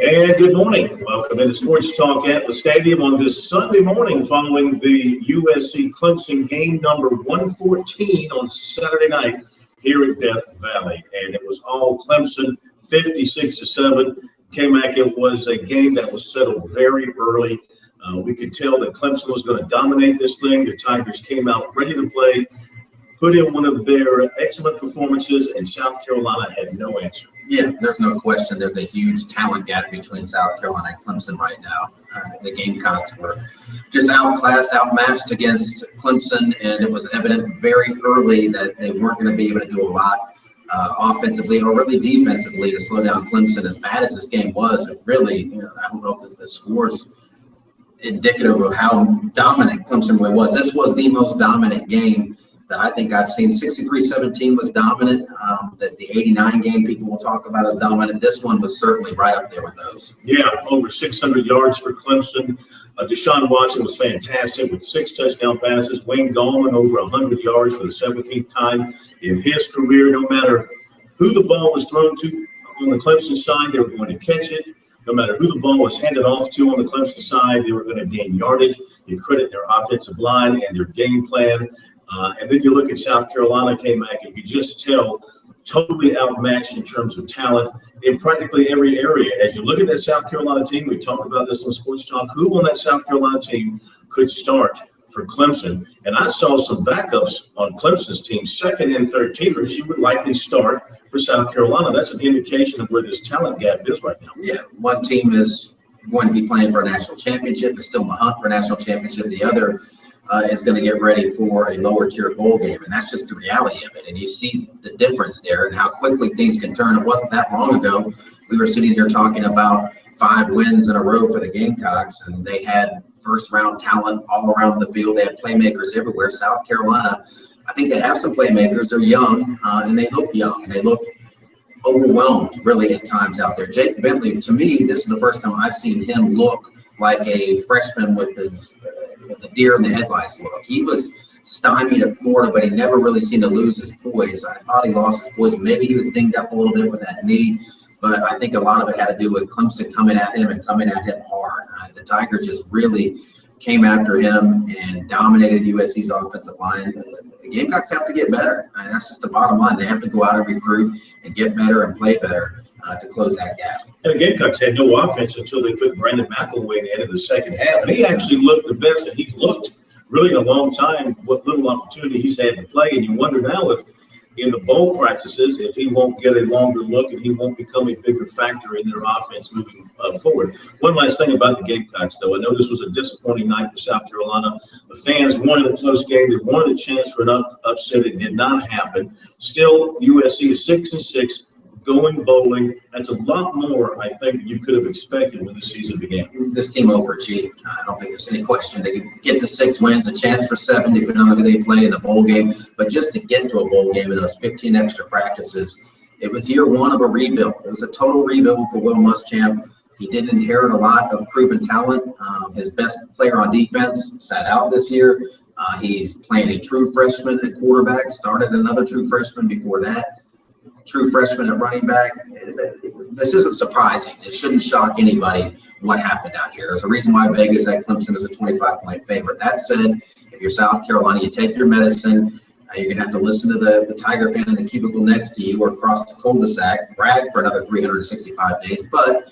And good morning. Welcome into Sports Talk at the Stadium on this Sunday morning following the USC Clemson game number 114 on Saturday night here at Death Valley. And it was all Clemson, 56-7. K-Mac, it was a game that was settled very early. We could tell that Clemson was going to dominate this thing. The Tigers came out ready to play, put in one of their excellent performances, and South Carolina had no answer. Yeah, there's no question. There's a huge talent gap between South Carolina and Clemson right now. The Gamecocks were just outclassed, outmatched against Clemson, and it was evident very early that they weren't going to be able to do a lot offensively or really defensively to slow down Clemson. As bad as this game was, it really, I don't know if the scores indicative of how dominant Clemson really was. This was the most dominant game that I think I've seen. 63-17 was dominant. The 89 game people will talk about as dominant. This one was certainly right up there with those. Yeah, over 600 yards for Clemson. Deshaun Watson was fantastic with 6 touchdown passes. Wayne Gallman over 100 yards for the 17th time in his career. No matter who the ball was thrown to on the Clemson side, they were going to catch it. No matter who the ball was handed off to on the Clemson side, they were going to gain yardage. You credit their offensive line and their game plan. And then you look at South Carolina, K-Mac, and you just tell totally outmatched in terms of talent in practically every area. As you look at that South Carolina team, we talked about this on Sports Talk, who on that South Carolina team could start for Clemson? And I saw some backups on Clemson's team, second and third teamers who would likely start for South Carolina. That's an indication of where this talent gap is right now. Yeah, one team is going to be playing for a national championship, is still in the hunt for a national championship. The other is going to get ready for a lower tier bowl game, and that's just the reality of it. And you see the difference there and how quickly things can turn. It wasn't that long ago we were sitting here talking about 5 wins in a row for the Gamecocks, and they had first round talent all around the field. They had playmakers everywhere. South Carolina, I think they have some playmakers. They're young, and they look young, and they look overwhelmed really at times out there. Jake Bentley, to me, this is the first time I've seen him look like a freshman with the deer in the headlights look. He was stymied at Florida, but he never really seemed to lose his poise. I thought he lost his poise. Maybe he was dinged up a little bit with that knee, but I think a lot of it had to do with Clemson coming at him and coming at him hard. The Tigers just really came after him and dominated USC's offensive line. The Gamecocks have to get better. That's just the bottom line. They have to go out and recruit and get better and play better to close that gap. And the Gamecocks had no offense until they put Brandon McElwain in the second half. And he actually looked the best that he's looked really in a long time, what little opportunity he's had to play. And you wonder now if in the bowl practices, if he won't get a longer look and he won't become a bigger factor in their offense moving forward. One last thing about the Gamecocks, though. I know this was a disappointing night for South Carolina. The fans wanted a close game. They wanted a chance for an upset. It did not happen. Still, USC is 6-6. Going bowling. That's a lot more, I think, than you could have expected when the season began. This team overachieved. I don't think there's any question. They could get to 6 wins, a chance for 7, depending on who they play in the bowl game. But just to get to a bowl game in those 15 extra practices, it was year 1 of a rebuild. It was a total rebuild for Will Muschamp. He did inherit a lot of proven talent. His best player on defense sat out this year. He's playing a true freshman at quarterback, started another true freshman before that. True freshman at running back. This isn't surprising. It shouldn't shock anybody what happened out here. There's a reason why Vegas had Clemson as a 25-point favorite. That said, if you're South Carolina, you take your medicine. You're going to have to listen to the Tiger fan in the cubicle next to you or across the cul-de-sac, brag for another 365 days. But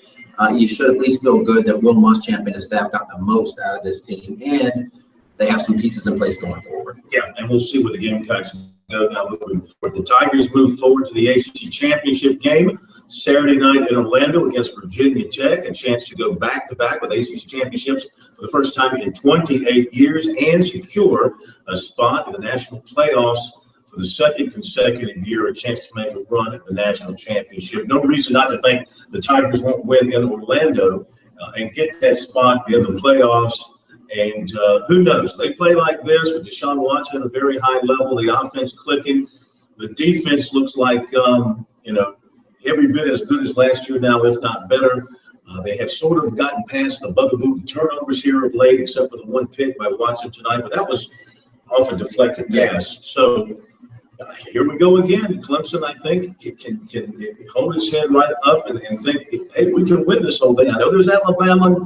you should at least feel good that Will Muschamp and his staff got the most out of this team, and they have some pieces in place going forward. Yeah, and we'll see where the Gamecocks go now moving forward. The Tigers move forward to the ACC Championship game Saturday night in Orlando against Virginia Tech, a chance to go back-to-back with ACC championships for the first time in 28 years and secure a spot in the national playoffs for the second consecutive year, a chance to make a run at the national championship. No reason not to think the Tigers won't win in Orlando and get that spot in the playoffs. And who knows? They play like this with Deshaun Watson at a very high level, the offense clicking. The defense looks like, every bit as good as last year now, if not better. They have sort of gotten past the bugaboo turnovers here of late, except for the one pick by Watson tonight, but that was off a deflected pass. So Here we go again. Clemson, I think, can hold his head right up and think, hey, we can win this whole thing. I know there's Alabama,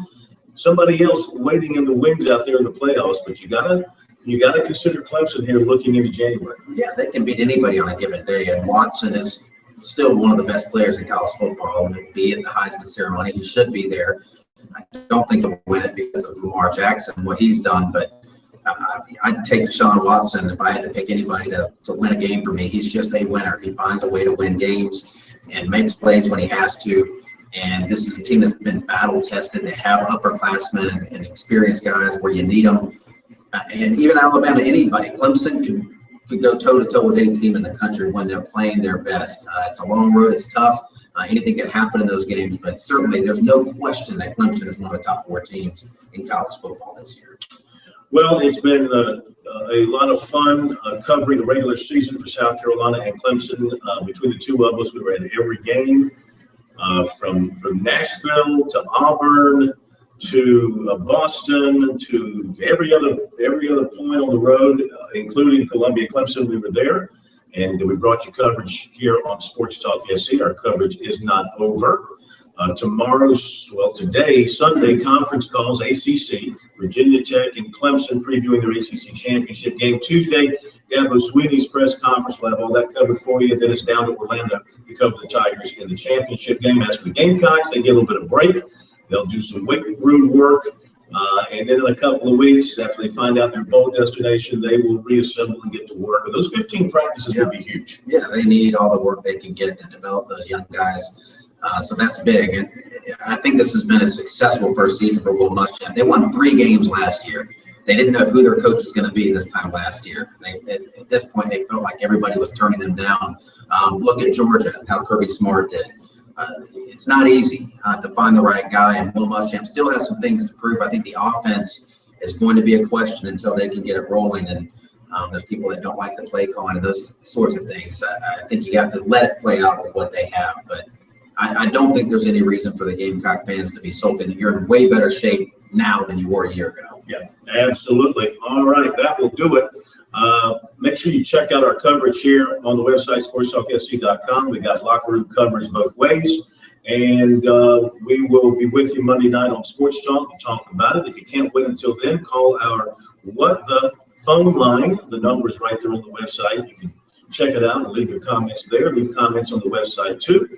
somebody else waiting in the wings out there in the playoffs, but you gotta consider Clemson here looking into January. Yeah, they can beat anybody on a given day, and Watson is still one of the best players in college football. And be at the Heisman ceremony, he should be there. I don't think he'll win it because of Lamar Jackson, what he's done, but I'd take Deshaun Watson if I had to pick anybody to win a game for me. He's just a winner. He finds a way to win games and makes plays when he has to. And this is a team that's been battle tested. They have upperclassmen and experienced guys where you need them. And even Alabama, anybody. Clemson could go toe-to-toe with any team in the country when they're playing their best. It's a long road. It's tough. Anything can happen in those games. But certainly there's no question that Clemson is one of the top 4 teams in college football this year. Well, it's been a lot of fun covering the regular season for South Carolina and Clemson. Between the two of us, we were at every game, from Nashville to Auburn to Boston to every other point on the road, including Columbia Clemson. We were there, and we brought you coverage here on Sports Talk SC. Our coverage is not over. Today, Sunday, conference calls, ACC, Virginia Tech and Clemson previewing their ACC championship game. Tuesday, Dabo Swinney's press conference. We'll have all that covered for you. Then it's down to Orlando to cover the Tigers in the championship game. As for the Gamecocks, they get a little bit of break. They'll do some weight room work. And then in a couple of weeks, after they find out their bowl destination, they will reassemble and get to work. But those 15 practices will be huge. Yeah, they need all the work they can get to develop those young guys. So that's big. And I think this has been a successful first season for Will Muschamp. They won 3 games last year. They didn't know who their coach was going to be this time last year. At this point, they felt like everybody was turning them down. Look at Georgia, how Kirby Smart did. It's not easy to find the right guy, and Will Muschamp still has some things to prove. I think the offense is going to be a question until they can get it rolling, and there's people that don't like the play calling and those sorts of things. I think you got to let it play out with what they have, but I don't think there's any reason for the Gamecock fans to be sulking. You're in way better shape now than you were a year ago. Yeah, absolutely. All right, that will do it. Make sure you check out our coverage here on the website, sportstalksc.com. We got locker room coverage both ways. And we will be with you Monday night on Sports Talk to talk about it. If you can't wait until then, call our What the phone line. The number is right there on the website. You can check it out and leave your comments there. Leave comments on the website too.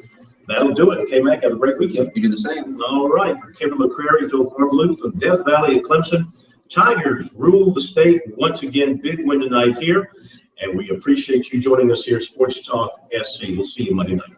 That'll do it. K-Mac, have a great weekend. You do the same. All right. For Kevin McCrary, Phil Cornblue from Death Valley at Clemson, Tigers rule the state once again. Big win tonight here. And we appreciate you joining us here, Sports Talk SC. We'll see you Monday night.